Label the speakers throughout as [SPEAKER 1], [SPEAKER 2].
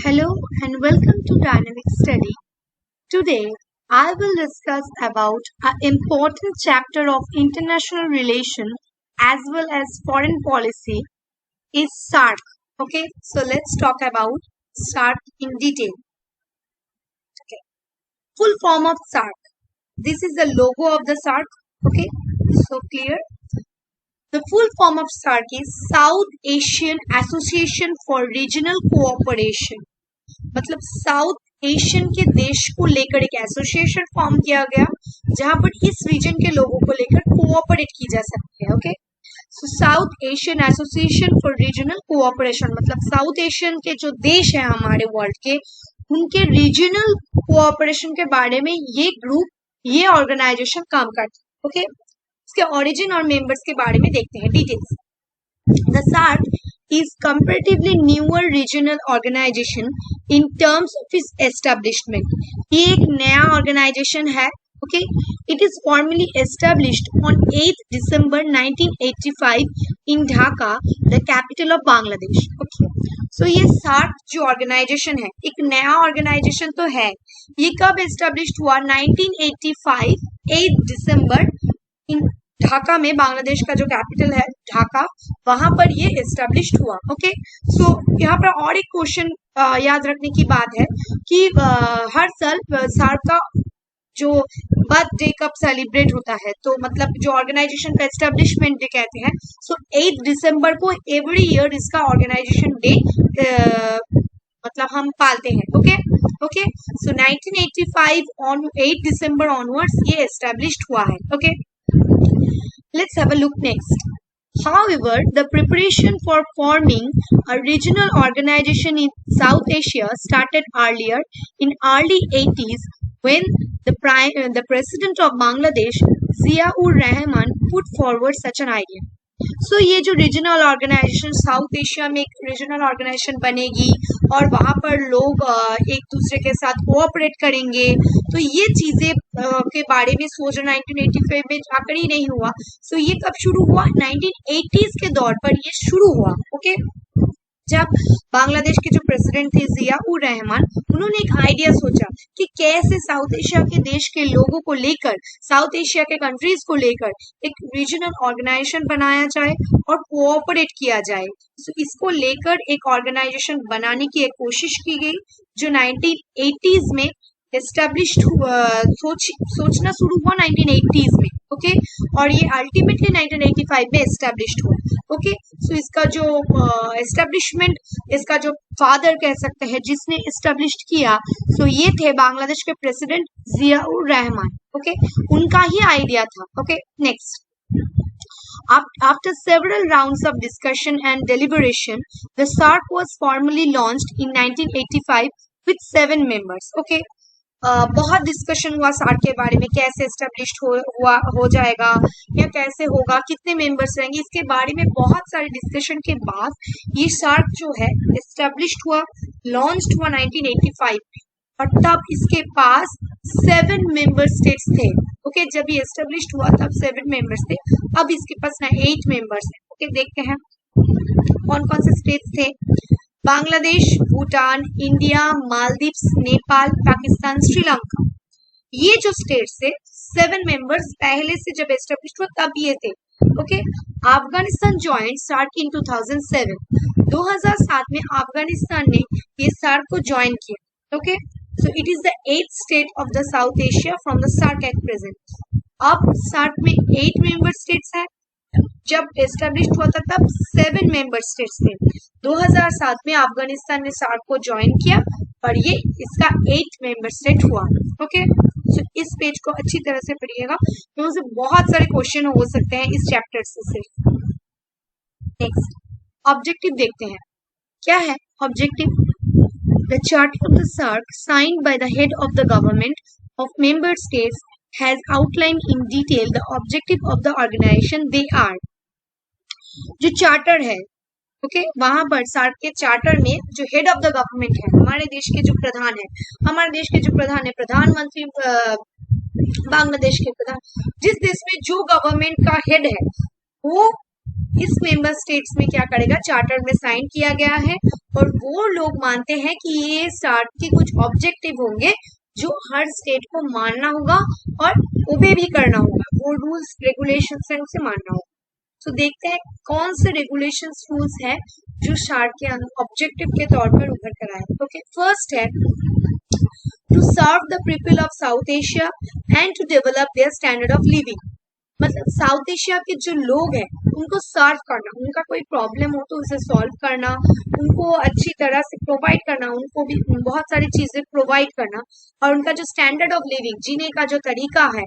[SPEAKER 1] Hello and welcome to Dynamic Study. Today I will discuss about an important chapter of international relation as well as foreign policy is SAARC. Okay, so let's talk about SAARC in detail. Okay, full form of SAARC. This is the logo of the SAARC. Okay, so clear. The full form of SAARC is South Asian Association for Regional Cooperation. मतलब south Asian के देश को लेकर एक association form किया गया जहां पर इस रीजन के लोगों को लेकर कोऑपरेट की जा सकती है। Okay, so south Asian association for regional cooperation मतलब साउथ एशियन के जो देश हैं हमारे वर्ल्ड के उनके रीजनल कोऑपरेशन के बारे में ये ग्रुप ये ऑर्गेनाइजेशन काम करता है। ओके, इसके ओरिजिन और मेंबर्स के बारे में देखते हैं details. The SAARC is comparatively newer regional organization in terms of its establishment. ये एक नया organization है। Okay, it is formally established on 8th December 1985 in Dhaka, the capital of Bangladesh. Okay, so ये SAARC जो organization है एक नया organization तो है। ये कब established हुआ? 1985 8 December in ढाका में, बांग्लादेश का जो कैपिटल है ढाका, वहां पर ये एस्टेब्लिश्ड हुआ। ओके, सो यहाँ पर और एक क्वेश्चन याद रखने की बात है कि हर साल SAARC का जो बर्थडे कब सेलिब्रेट होता है, तो मतलब जो ऑर्गेनाइजेशन का एस्टेब्लिशमेंट डे कहते हैं, सो 8 दिसंबर को एवरी ईयर इसका ऑर्गेनाइजेशन डे मतलब हम पालते हैं। Okay okay, so 1985 on 8 December onwards ये एस्टेब्लिश्ड हुआ है। Okay, let's have a look next. However, the preparation for forming a regional organization in South Asia started earlier in early 80s when the president of Bangladesh, Ziaur Rahman, put forward such an idea. So ये जो regional organisation south Asia में एक regional organisation बनेगी और वहां पर लोग एक दूसरे के साथ कोऑपरेट करेंगे, तो ये चीजें के बारे में सोचना 1985 में जाकर ही नहीं हुआ। सो ये कब शुरू हुआ? 1980s के दौर पर ये शुरू हुआ। ओके, जब बांग्लादेश के जो प्रेसिडेंट थे जियाउर रहमान, उन्होंने एक आइडिया सोचा कि कैसे साउथ एशिया के देश के लोगों को लेकर, साउथ एशिया के कंट्रीज को लेकर एक रीजनल ऑर्गेनाइजेशन बनाया जाए और कोऑपरेट किया जाए। तो इसको लेकर एक ऑर्गेनाइजेशन बनाने की एक कोशिश की गई जो 1980s में एस्टेब्लिश्ड हुआ। सोचना शुरू हुआ 1980s में। ओके, और ये अल्टीमेटली 1985 में एस्टेब्लिश्ड हुआ। ओके, सो इसका जो एस्टेब्लिशमेंट, इसका जो फादर कह सकते हैं जिसने एस्टेब्लिश्ड किया, सो ये थे बांग्लादेश के प्रेसिडेंट जियाउर रहमान। ओके, उनका ही आइडिया था। Okay, next, after several rounds of discussion and deliberation, the SAARC was formally launched in 1985 with 7 members. Okay, बहुत डिस्कशन हुआ SAARC के बारे में, कैसे एस्टेब्लिश्ड हो जाएगा या कैसे होगा, कितने मेंबर्स रहेंगे, इसके बारे में बहुत सारे डिस्कशन के बाद ये SAARC जो है एस्टेब्लिश्ड हुआ, लॉन्च्ड हुआ 1985 में, और तब इसके पास 7 मेंबर स्टेट्स थे। ओके, जब ये एस्टेब्लिश्ड हुआ तब 7 मेंबर्स थे, अब इसके पास ना 8 मेंबर्स है। ओके, देखते हैं कौन कौन से स्टेट्स थे। बांग्लादेश, भूटान, इंडिया, मालदीव्स, नेपाल, पाकिस्तान, श्रीलंका, ये जो स्टेट्स थे 7 मेंबर्स पहले से जब एस्टेब्लिश्ड हुआ तब ये थे। ओके, अफगानिस्तान ज्वाइंट SAARC इन 2007। 2007 में अफगानिस्तान ने ये SAARC को ज्वाइन किया। Okay, so it is the 8th state of the south Asia from the SAARC at present. अब SAARC में 8 मेंबर स्टेट्स है, जब एस्टेब्लिश्ड हुआ था तब 7 मेंबर स्टेट्स थे। 2007 में अफगानिस्तान ने SAARC को ज्वाइन किया और ये इसका 8 मेंबर स्टेट हुआ। ओके, सो इस पेज को अच्छी तरह से पढ़िएगा, तो उससे बहुत सारे क्वेश्चन हो सकते हैं इस चैप्टर से। नेक्स्ट, ऑब्जेक्टिव देखते हैं, क्या है objective. The charter of the SAARC signed by the head of the government of member states has outlined in detail the objective of the organization. They are, जो चार्टर है, okay, वहां पर SAARC के charter में जो head of the government है, हमारे देश के जो प्रधान है, हमारे देश के जो प्रधान है, प्रधानमंत्री, बांग्लादेश के प्रधान, जिस देश में जो गवर्नमेंट का हेड है वो इस मेंबर स्टेट्स में क्या करेगा, चार्टर में साइन किया गया है और वो लोग मानते हैं कि ये चार्ट के कुछ ऑब्जेक्टिव होंगे जो हर स्टेट को मानना होगा और ओबे भी करना होगा, वो रूल्स रेगुलेशंस है उसे मानना होगा। तो देखते हैं कौन से रेगुलेशंस रूल्स है जो शार्ट के ऑब्जेक्टिव के तौर पर उभर कर आए। ओके, फर्स्ट है to serve the people of South Asia and to develop their standard of living. मतलब साउथ एशिया के जो लोग हैं उनको सर्व करना, उनका कोई प्रॉब्लम हो तो उसे सॉल्व करना, उनको अच्छी तरह से प्रोवाइड करना, उनको भी बहुत सारी चीजें प्रोवाइड करना और उनका जो स्टैंडर्ड ऑफ लिविंग, जीने का जो तरीका है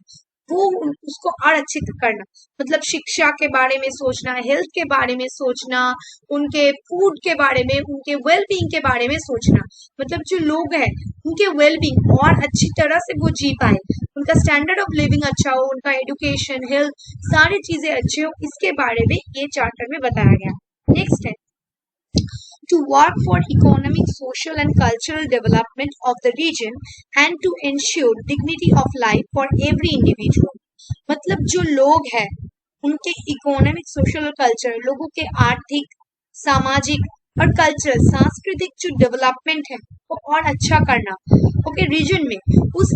[SPEAKER 1] वो उसको और अच्छी करना। मतलब शिक्षा के बारे में सोचना, हेल्थ के बारे में सोचना, उनके फूड के बारे में, उनके वेलबींग के बारे में सोचना। मतलब जो लोग हैं उनके वेलबींग और अच्छी तरह से वो जी पाए, उनका स्टैंडर्ड ऑफ लिविंग अच्छा हो, उनका एजुकेशन, हेल्थ, सारी चीजें अच्छी हो, इसके बारे में ये चार्टर में बताया गया। नेक्स्ट है to work for economic, social and cultural development of the region and to ensure dignity of life for every individual। मतलब जो लोग हैं उनके इकोनॉमिक, सोशल और कल्चरल, लोगों के आर्थिक, सामाजिक और कल्चरल, सांस्कृतिक जो डेवलपमेंट है वो और अच्छा करना। ओके, रीजन में, उस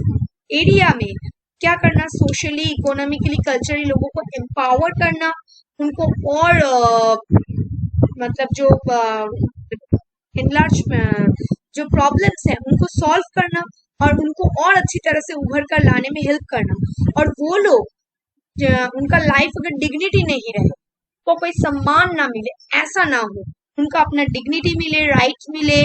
[SPEAKER 1] एरिया में क्या करना, सोशली, इकोनॉमिकली, कल्चरली लोगों को एम्पावर करना, उनको और मतलब जो इनलार्ज जो प्रॉब्लम्स हैं उनको सॉल्व करना और उनको और अच्छी तरह से उभर कर लाने में हेल्प करना। और वो लोग उनका लाइफ अगर डिग्निटी नहीं रहे, तो कोई सम्मान ना मिले, ऐसा ना हो, उनका अपना डिग्निटी मिले, राइट मिले,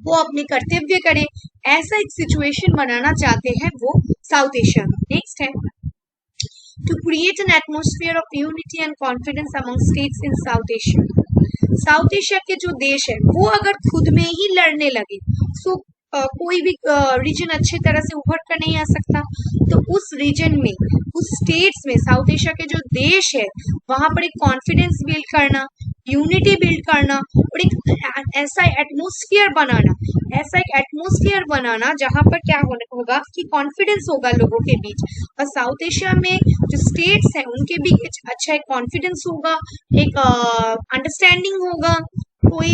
[SPEAKER 1] वो अपने कर्तव्य करे, ऐसा एक सिचुएशन बनाना चाहते हैं वो साउथ एशिया में। नेक्स्ट है to create an atmosphere of unity and confidence among states in South Asia। South Asia के जो देश है वो अगर खुद में ही लड़ने लगे तो कोई भी रीजन अच्छी तरह से उभर कर नहीं आ सकता। तो उस रीजन में, उस स्टेट्स में, साउथ एशिया के जो देश है वहां पर एक कॉन्फिडेंस बिल्ड करना, यूनिटी बिल्ड करना और एक ऐसा एटमोस्फियर बनाना, जहां पर क्या होगा कि कॉन्फिडेंस होगा लोगों के बीच। और साउथ एशिया में जो स्टेट्स हैं उनके बीच अच्छा एक कॉन्फिडेंस होगा, एक अंडरस्टैंडिंग होगा, कोई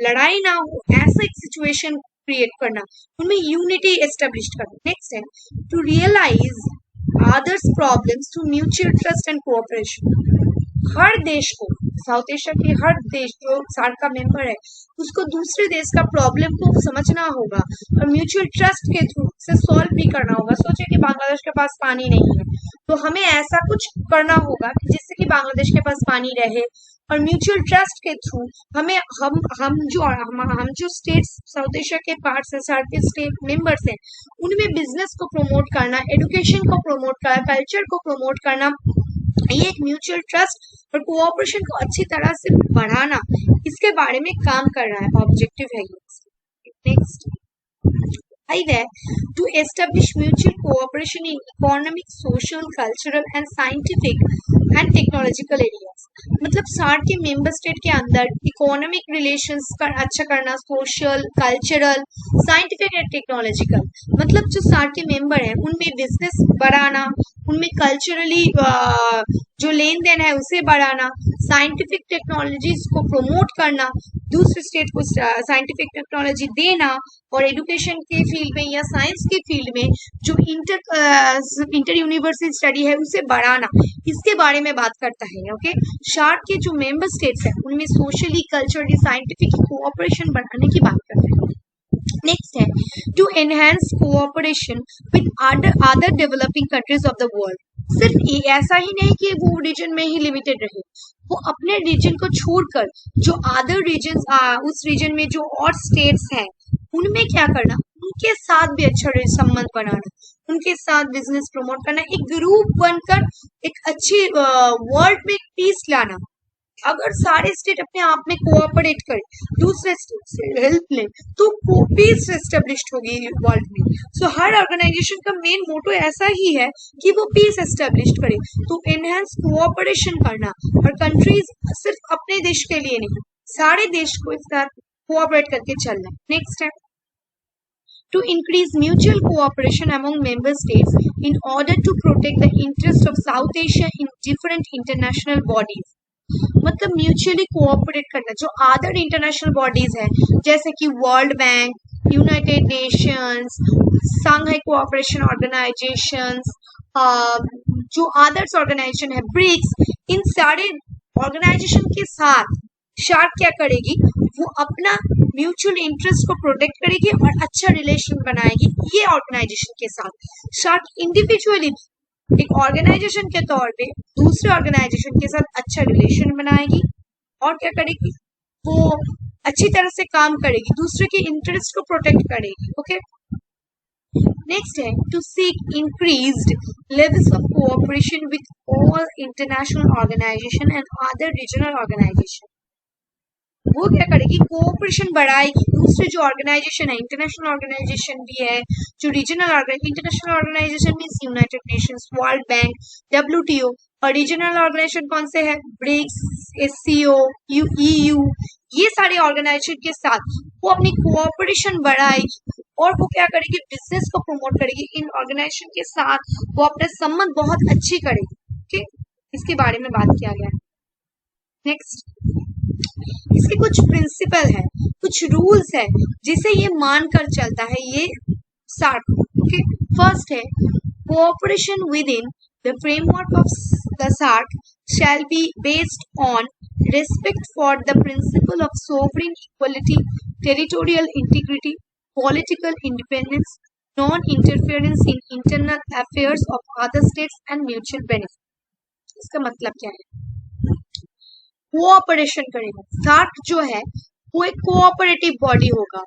[SPEAKER 1] लड़ाई ना हो, ऐसा एक सिचुएशन क्रिएट करना, उनमें यूनिटी एस्टेब्लिश करना। नेक्स्ट है to realise others problems through mutual trust and cooperation. हर देश को, साउथ एशिया के हर देश जो सार्क का मेंबर है उसको दूसरे देश का प्रॉब्लम को समझना होगा और म्यूचुअल ट्रस्ट के थ्रू से सॉल्व भी करना होगा। सोचिए कि बांग्लादेश के पास पानी नहीं है तो हमें ऐसा कुछ करना होगा जिससे कि बांग्लादेश के पास पानी रहे और म्यूचुअल ट्रस्ट के थ्रू हमें हम जो स्टेट्स साउथ एशिया के पार्ट्स है, सार्क के स्टेट मेंबर्स हैं, उनमें बिजनेस को प्रमोट करना, एजुकेशन को प्रमोट करना, कल्चर को प्रमोट करना, ये एक म्यूचुअल ट्रस्ट और कोऑपरेशन को अच्छी तरह से बढ़ाना, इसके बारे में काम कर रहा है, ऑब्जेक्टिव है ये। नेक्स्ट है to establish mutual cooperation in economic, social, cultural and scientific and technological areas। मतलब सार्क के मेंबर स्टेट के अंदर इकोनॉमिक रिलेशंस का अच्छा करना, social, cultural, scientific and technological, मतलब जो सार्क के मेंबर हैं उनमें बिजनेस बढ़ाना, उनमें कल्चरली जो लेन देन है उसे बढ़ाना, साइंटिफिक टेक्नोलॉजीज को प्रमोट करना, दूसरे स्टेट को साइंटिफिक टेक्नोलॉजी देना और एजुकेशन के फील्ड में या साइंस के फील्ड में जो इंटर यूनिवर्सिटी स्टडी है उसे बढ़ाना, इसके बारे में बात करता है। ओके, शार्क के जो मेंबर स्टेट्स हैं उनमें सोशली, कल्चरली, साइंटिफिक कोऑपरेशन बढ़ाने की बात करते हैं। नेक्स्ट है to enhance cooperation with other developing countries of the world. सिर्फ ऐसा ही नहीं कि वो रीजन में ही लिमिटेड रहे, वो अपने रीजन को छोड़कर जो अदर रीजन, उस रीजन में जो और स्टेट्स हैं उनमें क्या करना, उनके साथ भी अच्छा संबंध बनाना, उनके साथ बिजनेस प्रमोट करना, एक ग्रुप बनकर एक अच्छी वर्ल्ड में पीस लाना। अगर सारे स्टेट अपने आप में कोऑपरेट करें, दूसरे स्टेट से हेल्प लें, तो पीस एस्टेब्लिश्ड होगी वर्ल्ड में। सो हर ऑर्गेनाइजेशन का मेन मोटो ऐसा ही है कि वो पीस एस्टेब्लिश्ड करे, तो एनहांस कोऑपरेशन करना और कंट्रीज सिर्फ अपने देश के लिए नहीं, सारे देश को इस साथ कोऑपरेट करके चलना। नेक्स्ट है to increase mutual cooperation among member states in order to protect the interest of South Asia in different international bodies। मतलब म्यूचुअली कोऑपरेट करना। जो अदर इंटरनेशनल बॉडीज है जैसे कि वर्ल्ड बैंक, यूनाइटेड नेशंस, संघाई cooperation organisations, जो others organisation है, BRICS, इन सारे organisation के साथ शार्क क्या करेगी, वो अपना म्यूचुअल इंटरेस्ट को प्रोटेक्ट करेगी और अच्छा रिलेशन बनाएगी ये ऑर्गेनाइजेशन के साथ। शार्क इंडिविजुअली एक ऑर्गेनाइजेशन के तौर पे दूसरे ऑर्गेनाइजेशन के साथ अच्छा रिलेशन बनाएगी और क्या करेगी, वो अच्छी तरह से काम करेगी, दूसरे के इंटरेस्ट को प्रोटेक्ट करेगी। ओके, नेक्स्ट है to seek increased levels of cooperation with all international organisation and other regional organisation. वो क्या करेगी, कोऑपरेशन बढ़ाएगी। दूसरे जो ऑर्गेनाइजेशन है, इंटरनेशनल ऑर्गेनाइजेशन भी है, जो regional international organisation means United Nations, World Bank, WTO, और रीजनल ऑर्गेनाइजेशन कौन से है, ब्रिक्स, एससीओ, ईयू, ये सारे ऑर्गेनाइजेशन के साथ वो अपनी कोऑपरेशन बढ़ाएगी और वो क्या करेगी, बिजनेस को प्रमोट करेगी। इन ऑर्गेनाइजेशन के साथ वो अपने संबंध बहुत अच्छी करेगी। ओके, इसके बारे में बात किया गया। नेक्स्ट, इसके कुछ प्रिंसिपल है, कुछ रूल्स है जिसे ये मानकर चलता है ये सार्क। ओके, फर्स्ट है cooperation within the framework of the SAARC shall be based on respect for the principle of sovereign equality, territorial integrity, political independence, non-interference in internal affairs of other states and mutual benefit। इसका मतलब क्या है, cooperation करेगा। SAARC जो है वो एक cooperative body होगा,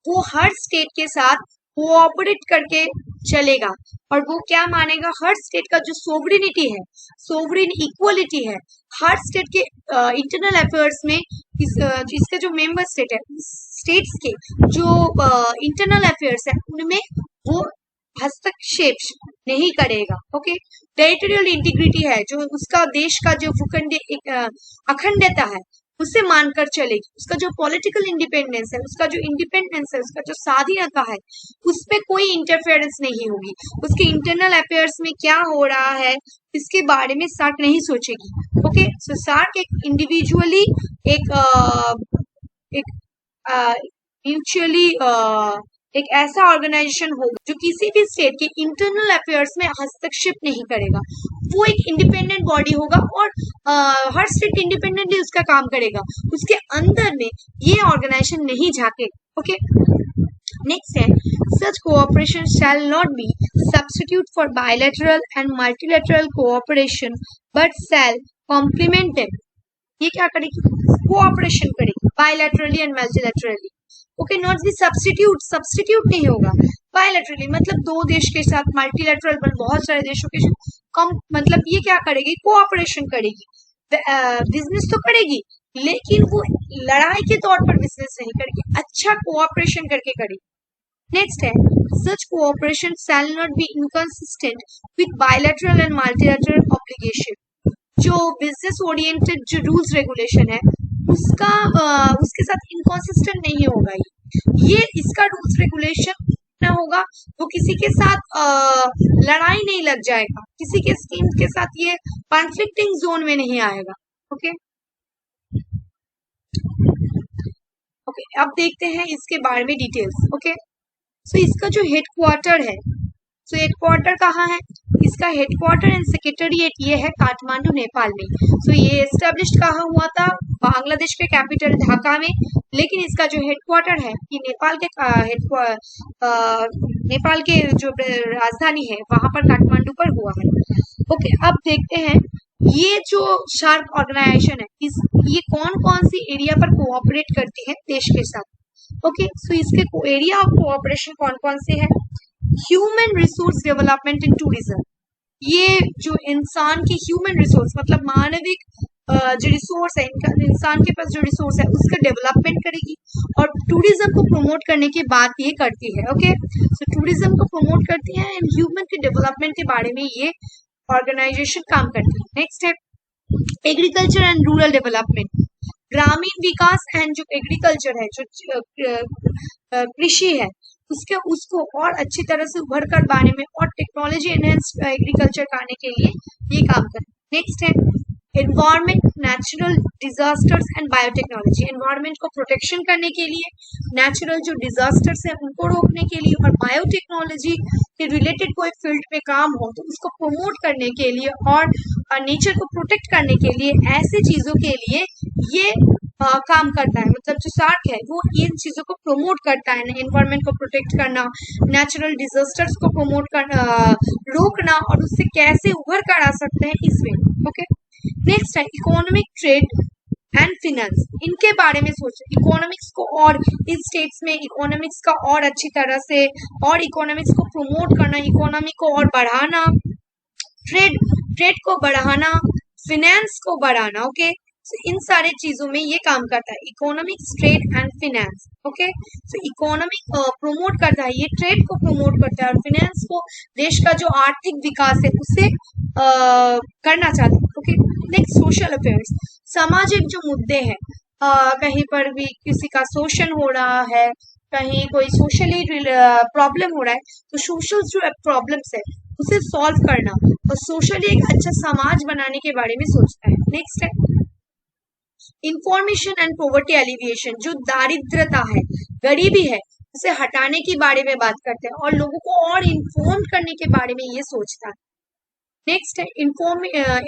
[SPEAKER 1] वो हर स्टेट के साथ कोऑपरेट करके चलेगा और वो क्या मानेगा, हर स्टेट का जो सोवरेनिटी है, सोवरेन इक्वलिटी है, हर स्टेट के इंटरनल अफेयर्स में इसका जो मेंबर स्टेट है, स्टेट्स के जो इंटरनल अफेयर्स है उनमें वो हस्तक्षेप नहीं करेगा। ओके, टेरिटोरियल इंटीग्रिटी है, जो उसका देश का जो भूखंड अखंडता है उसे मानकर चलेगी। उसका जो पॉलिटिकल इंडिपेंडेंस है, उसका जो इंडिपेंडेंस है, उसका जो स्वाधीनता है, उस पे कोई इंटरफेरेंस नहीं होगी। उसके इंटरनल अफेयर्स में क्या हो रहा है इसके बारे में सार्क नहीं सोचेगी। ओके, सो सार्क एक इंडिविजुअली एक म्यूचुअली एक ऐसा ऑर्गेनाइजेशन होगा जो किसी भी स्टेट के इंटरनल अफेयर्स में हस्तक्षेप नहीं करेगा। वो एक इंडिपेंडेंट बॉडी होगा और हर स्टेट इंडिपेंडेंटली उसका काम करेगा, उसके अंदर में ये ऑर्गेनाइजेशन नहीं झांकेगा। ओके, नेक्स्ट है such cooperation shall not be substitute for bilateral and multilateral cooperation but shall complement them। ये क्या करेगी, कोऑपरेशन करेगी bilaterally and multilaterally. Okay, not the substitute, substitute नहीं होगा। बायलैटरली मतलब दो देश के साथ, मल्टीलैटरल बहुत सारे देशों के साथ, कम मतलब ये क्या करेगी, कोऑपरेशन करेगी। बिजनेस तो करेगी लेकिन वो लड़ाई के तौर पर बिजनेस नहीं करेगी, अच्छा कोऑपरेशन करके करेगी। नेक्स्ट है such cooperation shall not be inconsistent with bilateral and multilateral obligation। जो बिजनेस ओरिएंटेड जो रूल्स रेगुलेशन है उसके साथ इनकॉन्सिस्टेंट नहीं होगा। ये इसका रूल्स रेगुलेशन ना होगा, वो किसी के साथ लड़ाई नहीं लग जाएगा, किसी के स्कीम के साथ ये कॉन्फ्लिक्टिंग जोन में नहीं आएगा। ओके, अब देखते हैं इसके बारे में डिटेल्स। ओके, सो इसका जो हेडक्वार्टर है, सो हेडक्वार्टर कहाँ है, इसका हेडक्वार्टर एंड सेक्रेटेरिएट ये है काठमांडू नेपाल में। सो ये एस्टेब्लिश्ड कहाँ हुआ था, बांग्लादेश के कैपिटल ढाका में, लेकिन इसका जो हेडक्वार्टर है ये नेपाल के जो राजधानी है वहां पर काठमांडू पर हुआ है। ओके, अब देखते हैं ये जो शार्क ऑर्गेनाइजेशन है ये कौन कौन सी एरिया पर कोऑपरेट करती है देश के साथ। ओके, सो इसके एरिया ऑफ कोऑपरेशन कौन कौन से है, human resource development in tourism. ये जो इंसान की ह्यूमन रिसोर्स मतलब मानविक जो रिसोर्स है, इंसान के पास जो रिसोर्स है उसका डेवलपमेंट करेगी और टूरिज्म को प्रमोट करने की बात ये करती है। ओके, सो टूरिज्म को प्रमोट करती है एंड ह्यूमन के डेवलपमेंट के बारे में ये ऑर्गेनाइजेशन काम करती है। नेक्स्ट है एग्रीकल्चर एंड रूरल डेवलपमेंट, ग्रामीण विकास एंड जो एग्रीकल्चर है, जो कृषि है उसको और अच्छी तरह से उभर कर पाने में और टेक्नोलॉजी एनहेंस एग्रीकल्चर करने के लिए ये काम करें। नेक्स्ट है environment, natural disasters and biotechnology. Environment को प्रोटेक्शन करने के लिए, नेचुरल जो डिजास्टर्स है उनको रोकने के लिए, और बायोटेक्नोलॉजी के रिलेटेड कोई फील्ड पे काम हो तो उसको प्रमोट करने के लिए और नेचर को प्रोटेक्ट करने के लिए, ऐसे चीजों के लिए ये काम करता है। मतलब जो सार्क है वो इन चीजों को प्रमोट करता है, एनवायरमेंट को प्रोटेक्ट करना, नेचुरल डिजास्टर्स को प्रमोट करना, रोकना, और उससे कैसे उभर कर आ सकते हैं इसमें। ओके, नेक्स्ट है इकोनॉमिक, ट्रेड एंड फिनेंस। इनके बारे में सोचें, इकोनॉमिक्स को और इन स्टेट्स में इकोनॉमिक्स का और अच्छी तरह से, और इकोनॉमिक्स को प्रमोट करना, इकोनॉमी को और बढ़ाना, ट्रेड को बढ़ाना, फिनेंस को बढ़ाना। ओके, सो इन सारे चीजों में ये काम करता है, economics, trade and finance. Okay, so economic promote करता है, ये ट्रेड को प्रमोट करता है, और फिनेंस को देश का जो आर्थिक विकास है उसे करना चाहता है। ओके, नेक्स्ट सोशल अफेयर्स, सामाजिक जो मुद्दे हैं, कहीं पर भी किसी का शोषण हो रहा है, कहीं कोई सोशली प्रॉब्लम हो रहा है, तो सोशल जो प्रॉब्लम्स है उसे सॉल्व करना और सोशली एक अच्छा समाज बनाने के बारे में सोचता है। नेक्स्ट है इंफॉर्मेशन एंड पॉवर्टी एलिविएशन, जो दारिद्रता है, गरीबी है, उसे हटाने के बारे में बात करते हैं और लोगों को और इन्फॉर्म करने के बारे में ये सोचता है। नेक्स्ट है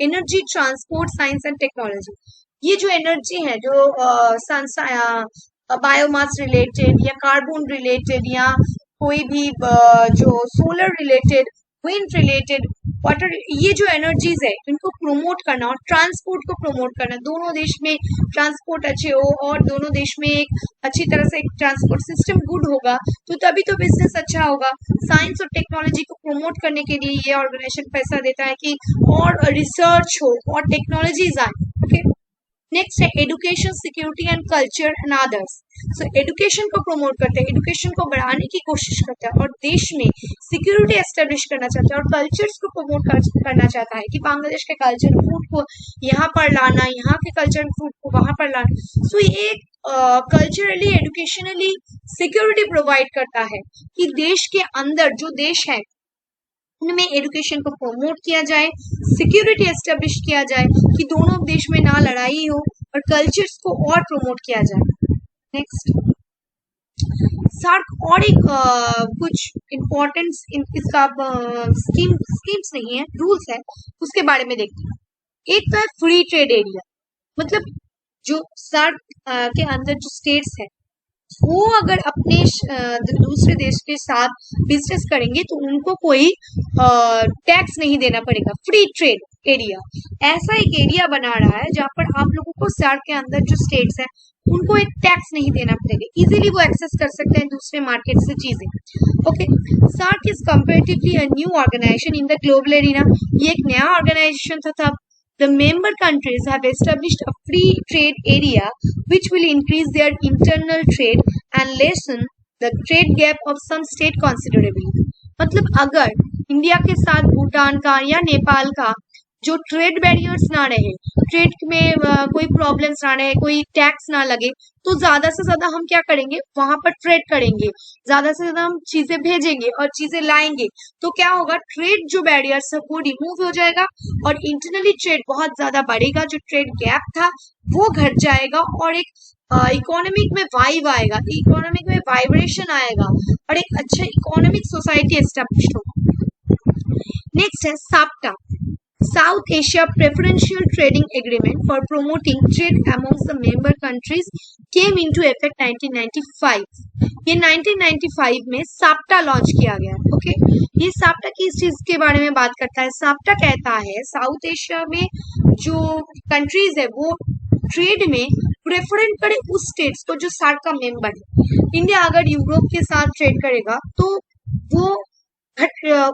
[SPEAKER 1] energy, transport, science and technology. ये जो एनर्जी है, जो बायोमास रिलेटेड या कार्बन रिलेटेड या कोई भी जो solar related, wind related, water, ये जो एनर्जीज है इनको प्रमोट करना और ट्रांसपोर्ट को प्रमोट करना, दोनों देश में ट्रांसपोर्ट अच्छे हो और दोनों देश में एक अच्छी तरह से एक ट्रांसपोर्ट सिस्टम गुड होगा तो तभी तो बिजनेस अच्छा होगा। साइंस और टेक्नोलॉजी को प्रमोट करने के लिए ये ऑर्गेनाइजेशन पैसा देता है कि और रिसर्च हो और टेक्नोलॉजीज आए। ओके, नेक्स्ट है education, security and culture and others. So education को प्रमोट करते हैं, एजुकेशन को बढ़ाने की कोशिश करता है और देश में सिक्योरिटी एस्टेब्लिश करना चाहता है और कल्चर्स को प्रमोट करना चाहता है कि बांग्लादेश के कल्चर फूड को यहाँ पर लाना, यहाँ के कल्चर फूड को वहां पर लाना। सो ये कल्चरली, एजुकेशनली सिक्योरिटी प्रोवाइड करता है कि देश के अंदर जो देश है उनमें एजुकेशन को प्रमोट किया जाए, सिक्योरिटी एस्टेब्लिश किया जाए कि दोनों देश में ना लड़ाई हो और कल्चर्स को और प्रमोट किया जाए। नेक्स्ट सार्क और एक कुछ इम्पोर्टेंट इसका स्कीम्स नहीं है, रूल्स है, उसके बारे में देखते हैं। एक तो है फ्री ट्रेड एरिया, मतलब जो सार्क के अंदर जो स्टेट्स है वो अगर अपने दूसरे देश के साथ बिजनेस करेंगे तो उनको कोई टैक्स नहीं देना पड़ेगा। फ्री ट्रेड एरिया ऐसा एक एरिया बना रहा है जहाँ पर आप लोगों को सार्क के अंदर जो स्टेट्स हैं उनको एक टैक्स नहीं देना पड़ेगा, इजीली वो एक्सेस कर सकते हैं दूसरे मार्केट से चीजें। Okay, SAARC is comparatively a new organisation in the global arena. ये एक नया ऑर्गेनाइजेशन था तब। The member countries have established a free trade area which will increase their internal trade and lessen the trade gap of some state considerably. मतलब अगर India के साथ भूटान का या नेपाल का जो ट्रेड बैरियर्स ना रहे, ट्रेड में कोई प्रॉब्लम्स ना रहे, कोई टैक्स ना लगे, तो ज्यादा से ज्यादा हम क्या करेंगे, वहां पर ट्रेड करेंगे, ज्यादा से ज्यादा हम चीजें भेजेंगे और चीजें लाएंगे, तो क्या होगा, ट्रेड जो बैरियर्स है वो रिमूव हो जाएगा और इंटरनली ट्रेड बहुत ज्यादा बढ़ेगा, जो ट्रेड गैप था वो घट जाएगा और एक इकोनॉमिक में वाइब आएगा, इकोनॉमिक में वाइब्रेशन आएगा और एक अच्छा इकोनॉमिक सोसाइटी एस्टेब्लिश होगा। नेक्स्ट है SAPTA, South Asia Preferential Trading Agreement for Promoting Trade Amongst the Member Countries came into effect 1995. ये 1995 में साप्टा लॉन्च किया गया। ओके, ये साप्टा किस चीज के बारे में बात करता है? साप्टा कहता है साउथ एशिया में जो कंट्रीज है वो ट्रेड में प्रेफरेंस करे उस स्टेट्स को जो सार्क का मेंबर है। इंडिया अगर यूरोप के साथ ट्रेड करेगा तो वो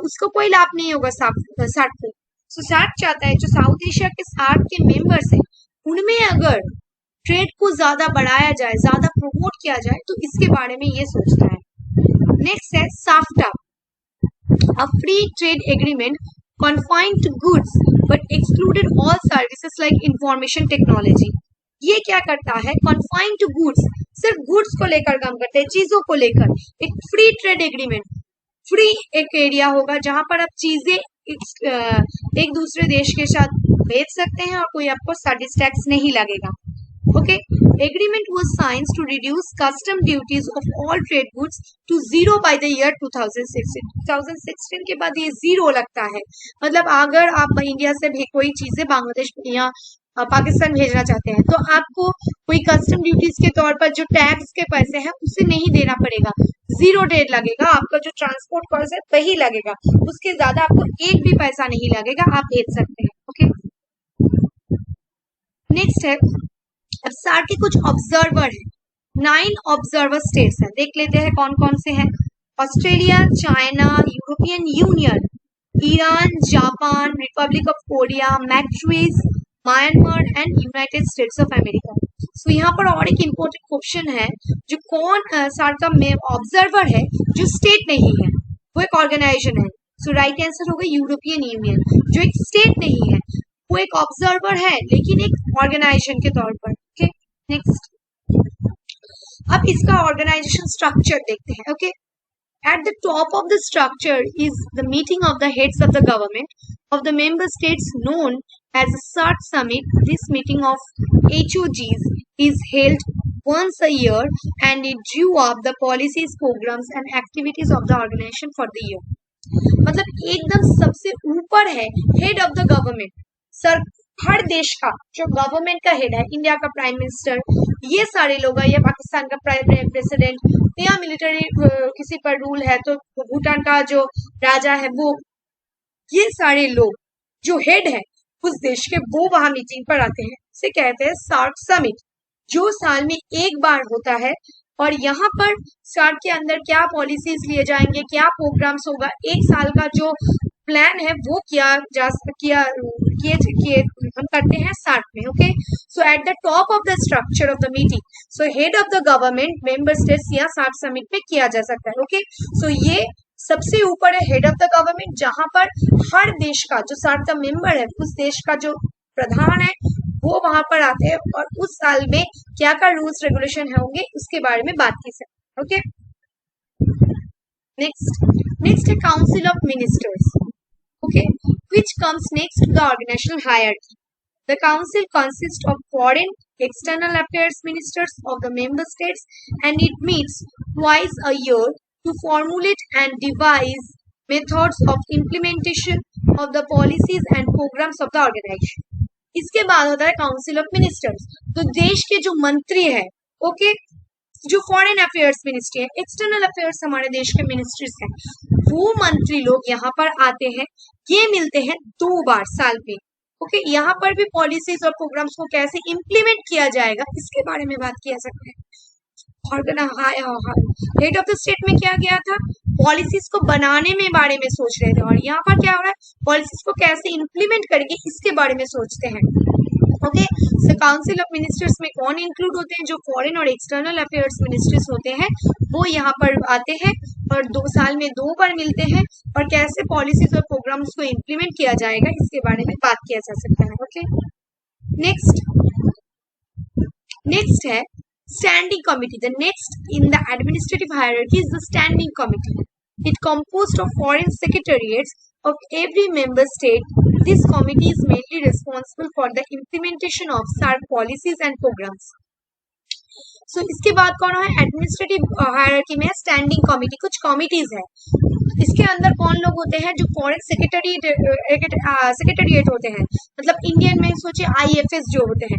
[SPEAKER 1] उसको कोई लाभ नहीं होगा सार्क को। सो सार्क चाहता है जो साउथ एशिया के सार्क के मेंबर्स हैं उनमें अगर ट्रेड को ज्यादा बढ़ाया जाए, ज्यादा प्रमोट किया जाए, तो इसके बारे में ये सोचता है। नेक्स्ट है SAFTA, a free trade agreement confined to goods but excluded all services like information technology। ये क्या करता है, confined to goods, सिर्फ गुड्स को लेकर काम करते हैं, चीजों को लेकर। एक फ्री ट्रेड एग्रीमेंट, फ्री एक एरिया होगा जहां पर आप चीजें एक दूसरे देश के साथ भेज सकते हैं और कोई आपको सर्विस टैक्स नहीं लगेगा। Okay, agreement was signed to reduce custom duties of all trade goods to zero by the year 2016. 2016 के बाद ये जीरो लगता है। मतलब अगर आप इंडिया से भी कोई चीजें बांग्लादेश या पाकिस्तान भेजना चाहते हैं तो आपको कोई कस्टम ड्यूटीज के तौर पर जो टैक्स के पैसे हैं उसे नहीं देना पड़ेगा, जीरो रेट लगेगा। आपका जो ट्रांसपोर्ट कॉस्ट है वही लगेगा, उसके ज्यादा आपको एक भी पैसा नहीं लगेगा, आप भेज सकते हैं। ओके, नेक्स्ट है, अब सार्क के कुछ ऑब्जर्वर हैं, 9 ऑब्जर्वर स्टेट्स हैं, देख लेते हैं कौन कौन से हैं। Australia, China, European Union, Iran, Japan, Republic of Korea, मैक्ट्रीज, Myanmar and United States of America. So यहाँ पर और एक इम्पोर्टेंट क्वेश्चन है, जो कौन सार्क का ऑब्जर्वर है जो स्टेट नहीं है, वो एक ऑर्गेनाइजेशन है। सो राइट आंसर होगा यूरोपियन यूनियन, जो एक स्टेट नहीं है, वो एक ऑब्जर्वर है लेकिन एक ऑर्गेनाइजेशन के तौर पर। ओके, नेक्स्ट, अब इसका ऑर्गेनाइजेशन स्ट्रक्चर देखते हैं। Okay, at the top of the structure is the meeting of the heads of the government of the member states known as a SAARC summit. This meeting of HOGs is held once a year and it drew up the policies, programs and activities of the organization for the year. मतलब एकदम सबसे ऊपर है head of the government, sir हर देश का जो government का हेड है, इंडिया का प्राइम मिनिस्टर, ये सारे लोग हैं, या पाकिस्तान का प्राइम प्रेसिडेंट, या मिलिट्री किसी पर रूल है तो भूटान का जो राजा है वो, ये सारे लोग जो हेड है उस देश के, वो वहां मीटिंग पर आते हैं। इसे कहते हैं सार्क समिट, जो साल में एक बार होता है। और यहाँ पर सार्क के अंदर क्या पॉलिसीज लिए जाएंगे, क्या प्रोग्राम्स होगा, एक साल का जो प्लान है वो हम करते हैं सार्क में। Okay, so at the top of the structure of the meeting, so head of the government, member states या सार्क समिट में किया जा सकता है। ओके, सो ये सबसे ऊपर है हेड ऑफ द गवर्नमेंट, जहां पर हर देश का जो सार्क का मेंबर है, उस देश का जो प्रधान है वो वहां पर आते हैं और उस साल में क्या क्या रूल्स रेगुलेशन होंगे उसके बारे में बात की सकते हैं। ओके, नेक्स्ट है council of ministers. Okay, which comes next to the organisational hierarchy. The council consists of foreign external affairs ministers of the member states and it meets twice a year to formulate and devise methods of implementation of the policies and programs of the organization. इसके बाद होता है council of ministers, तो देश के जो मंत्री है, ओके, जो फॉरेन अफेयर्स मिनिस्ट्री है, एक्सटर्नल अफेयर्स हमारे देश के मिनिस्ट्रीज हैं, वो मंत्री लोग यहाँ पर आते हैं, ये मिलते हैं 2 बार साल में। ओके, यहाँ पर भी पॉलिसीज और प्रोग्राम्स को कैसे इम्प्लीमेंट किया जाएगा इसके बारे में बात किया सकते हैं। हेड ऑफ द स्टेट में क्या गया था, पॉलिसीज को बनाने में बारे में सोच रहे थे, और यहाँ पर क्या हो रहा है, पॉलिसीज को कैसे इम्प्लीमेंट करेंगे इसके बारे में सोचते हैं। Okay, so council of ministers में कौन इंक्लूड होते हैं, जो फॉरेन और एक्सटर्नल अफेयर्स मिनिस्टर्स होते हैं वो यहाँ पर आते हैं और 2 साल में 2 बार मिलते हैं, और कैसे पॉलिसीज और प्रोग्राम्स को इम्प्लीमेंट किया जाएगा इसके बारे में बात किया जा सकता है। ओके, नेक्स्ट है standing committee. The next in the administrative hierarchy is the standing committee. It composed of foreign secretariats of every member state. This committee is mainly responsible for the implementation of SAARC policies and programs. So इसके बाद कौन है, administrative hierarchy में standing committee, कुछ committees है, इसके अंदर कौन लोग होते हैं, जो फॉरेन सेक्रेटेरिएट होते हैं, मतलब इंडियन में सोचिए IFS जो होते हैं,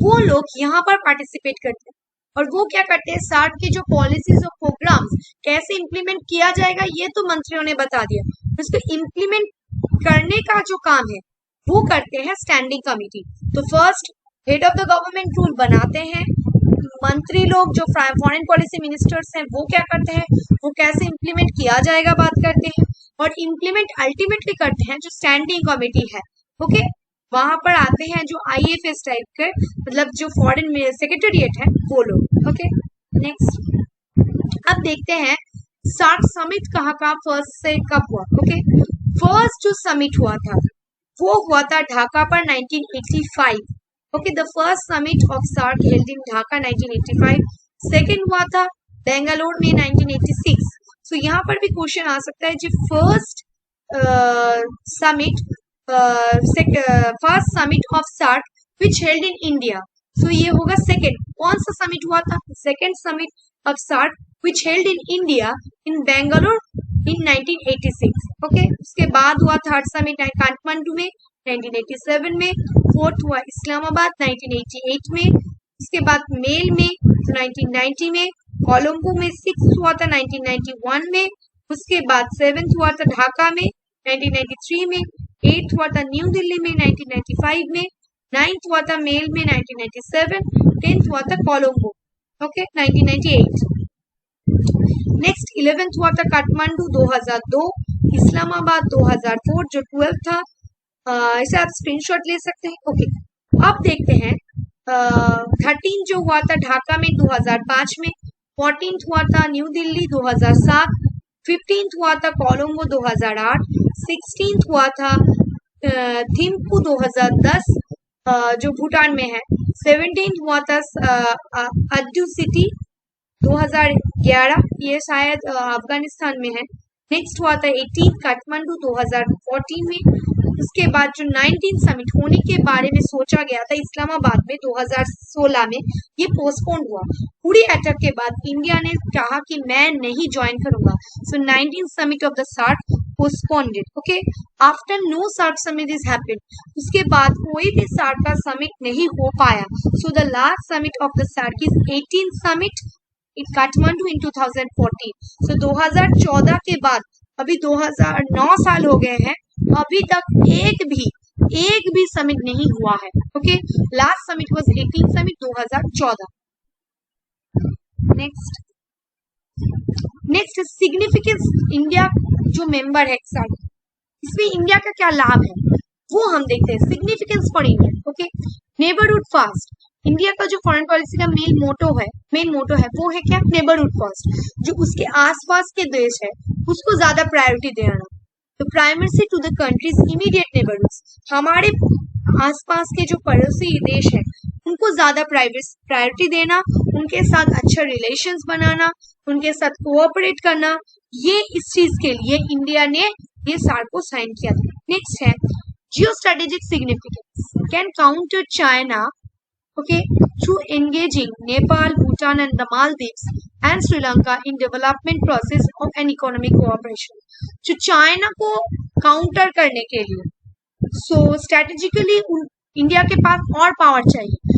[SPEAKER 1] वो लोग यहाँ पर पार्टिसिपेट करते हैं, और वो क्या करते हैं, सार्क के जो पॉलिसीज और प्रोग्राम्स कैसे इम्प्लीमेंट किया जाएगा ये तो मंत्रियों ने बता दिया, उसको इम्प्लीमेंट करने का जो काम है वो करते हैं स्टैंडिंग कमिटी। तो first head of the government rule बनाते हैं, मंत्री लोग जो फॉरेन पॉलिसी मिनिस्टर्स हैं वो क्या करते हैं, वो कैसे इम्प्लीमेंट किया जाएगा बात करते हैं, और इम्प्लीमेंट अल्टीमेटली करते हैं जो स्टैंडिंग कमिटी है। ओके, वहां पर आते हैं जो IFS टाइप के, मतलब जो फॉरेन सेक्रेटेरिएट है वो लोग। ओके, नेक्स्ट अब देखते हैं सार्क समिट कहाँ का फर्स्ट से कब हुआ। ओके, फर्स्ट जो समिट हुआ था वो हुआ था ढाका पर 1985। Okay, the first summit of SAARC held in Dhaka 1985। Second हुआ था बेंगलोर में 1986। सो यहाँ पर भी क्वेश्चन आ सकता है जी first summit first summit of SAARC which held in India. So ये होगा सेकेंड। कौन सा समिट हुआ था? Second summit of SAARC which held in India in Bengaluru in 1986। Okay, उसके बाद हुआ थर्ड समिट काठमांडू में 1987 में, फोर्थ हुआ इस्लामाबाद 1988 में, उसके बाद मेल में 1990 में, कोलंबो में सिक्स हुआ था 1991 में, उसके बाद सेवेंथ हुआ था ढाका में 1993 में, एट्थ हुआ था न्यू दिल्ली में 1995 में, नाइन्थ हुआ था मेल में 1997, टेंथ हुआ था कोलंबो ओके 1998। नेक्स्ट 11th हुआ था काठमांडू 2002, इस्लामाबाद 2004 जो 12 था। इसे आप स्क्रीनशॉट ले सकते हैं। ओके, अब देखते हैं 13 जो हुआ था ढाका में 2005 में, 14th हुआ था न्यू दिल्ली 2007, 15th हुआ था कोलंबो 2008, 16th हुआ था थिम्पू 2010 जो भूटान में है, 17th हुआ था अड्डू सिटी 2011 ये शायद अफगानिस्तान में है। नेक्स्ट हुआ था 18 काठमांडू 2014 में। उसके बाद जो 19 समिट होने के बारे में सोचा गया था इस्लामाबाद में 2016 में, ये पोस्टपोन हुआ। पूरी अटैक के बाद इंडिया ने कहा कि मैं नहीं ज्वाइन करूंगा। So 19 summit of the SAARC postponed. Okay, after no SAARC summit is happened, उसके बाद कोई भी सार्क का समिट नहीं हो पाया। So the last summit of the SAARC is 18 summit in Kathmandu in 2014। So 2014 के बाद अभी 2009 साल हो गए हैं, अभी तक एक भी समिट नहीं हुआ है। Okay, last summit was 18 summit 2014। Next significance India जो मेंबर है सार्क, इसमें इंडिया का क्या लाभ है वो हम देखते हैं। Significance for India. Okay, neighbourhood first, India का जो फॉरेन पॉलिसी का मेन मोटो है वो है क्या? Neighbourhood first. जो उसके आसपास के देश है उसको ज्यादा प्रायोरिटी देना। तो primacy to the countries immediate neighbourhoods, हमारे आसपास के जो पड़ोसी देश है उनको ज्यादा प्रायोरिटी देना, उनके साथ अच्छा रिलेशंस बनाना, उनके साथ कोऑपरेट करना, ये इस चीज के लिए इंडिया ने ये सार्क को साइन किया था। नेक्स्ट है जियो strategic significance, can counter China okay through engaging Nepal, Bhutan and the Maldives and Sri Lanka in development process of an economic cooperation। जो चाइना को काउंटर करने के लिए स्ट्रेटेजिकली इंडिया के पास और पावर चाहिए।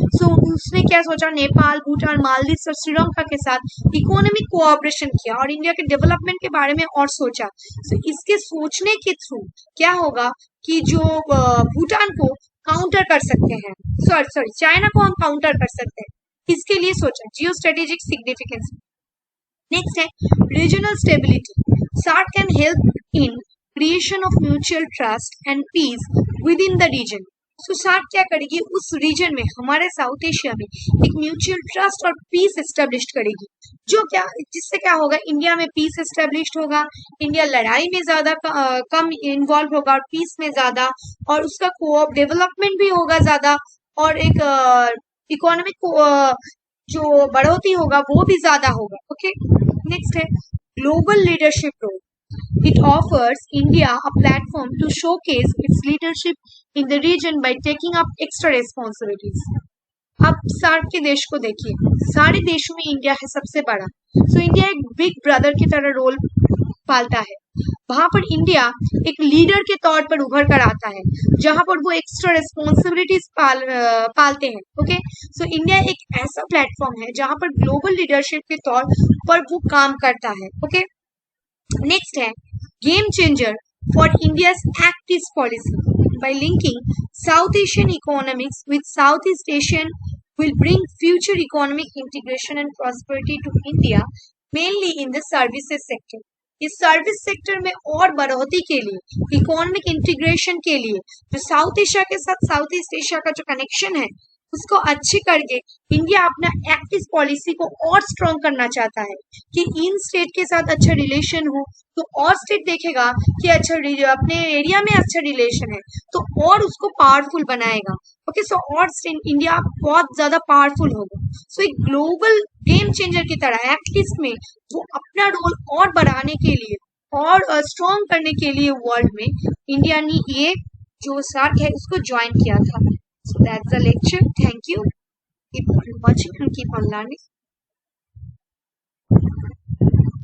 [SPEAKER 1] उसने क्या सोचा? नेपाल, भूटान, मालदीव और श्रीलंका के साथ इकोनॉमिक कोऑपरेशन किया और इंडिया के डेवलपमेंट के बारे में और सोचा। इसके सोचने के थ्रू क्या होगा कि जो भूटान को काउंटर कर सकते हैं, सॉरी चाइना को हम काउंटर कर सकते हैं, इसके लिए सोचा जियो स्ट्रेटेजिक सिग्निफिकेंस। नेक्स्ट है regional stability, SAARC can help in creation of mutual trust and peace within the region. SAARC क्या करेगी? उस रीजन में, हमारे साउथ एशिया में एक म्यूचुअल ट्रस्ट और पीस एस्टेब्लिश करेगी, जो क्या जिससे क्या होगा? इंडिया में पीस एस्टेब्लिश होगा, इंडिया लड़ाई में ज्यादा कम इन्वॉल्व होगा और पीस में ज्यादा, और उसका कोऑप डेवलपमेंट भी होगा ज्यादा, और एक इकोनॉमिक जो बढ़ोतरी होगा वो भी ज्यादा होगा। ओके, नेक्स्ट है global leadership role, it offers India a platform to showcase its leadership in the region by taking up extra responsibilities। अब सार्क के देश को देखिए, सारे देशों में इंडिया है सबसे बड़ा। इंडिया एक बिग ब्रदर की तरह रोल पालता है, वहां पर इंडिया एक लीडर के तौर पर उभर कर आता है, जहां पर वो एक्स्ट्रा रिस्पॉन्सिबिलिटीज पालते हैं। ओके, इंडिया एक ऐसा प्लेटफॉर्म है जहां पर ग्लोबल लीडरशिप के तौर पर वो काम करता है। ओके, नेक्स्ट है game changer for India's act east policy, by linking South Asian economics with Southeast Asian will bring future economic integration and prosperity to India, mainly in the services sector। इस service sector में और बढ़ोतरी के लिए, economic integration के लिए, जो south Asia के साथ साउथ ईस्ट एशिया का जो कनेक्शन है उसको अच्छी करके इंडिया अपना एक्ट ईस्ट पॉलिसी को और स्ट्रॉन्ग करना चाहता है कि इन स्टेट के साथ अच्छा रिलेशन हो, तो और स्टेट देखेगा कि अच्छा अपने एरिया में अच्छा रिलेशन है तो और उसको पावरफुल बनाएगा। ओके, सो और इंडिया बहुत ज्यादा पावरफुल होगा। सो एक ग्लोबल गेम चेंजर की तरह एक्ट ईस्ट में वो अपना रोल और बढ़ाने के लिए और स्ट्रॉन्ग करने के लिए वर्ल्ड में इंडिया ने ये जो सार्क है उसको ज्वाइन किया था। So that's the lecture. Thank you. Keep on watching and keep on learning.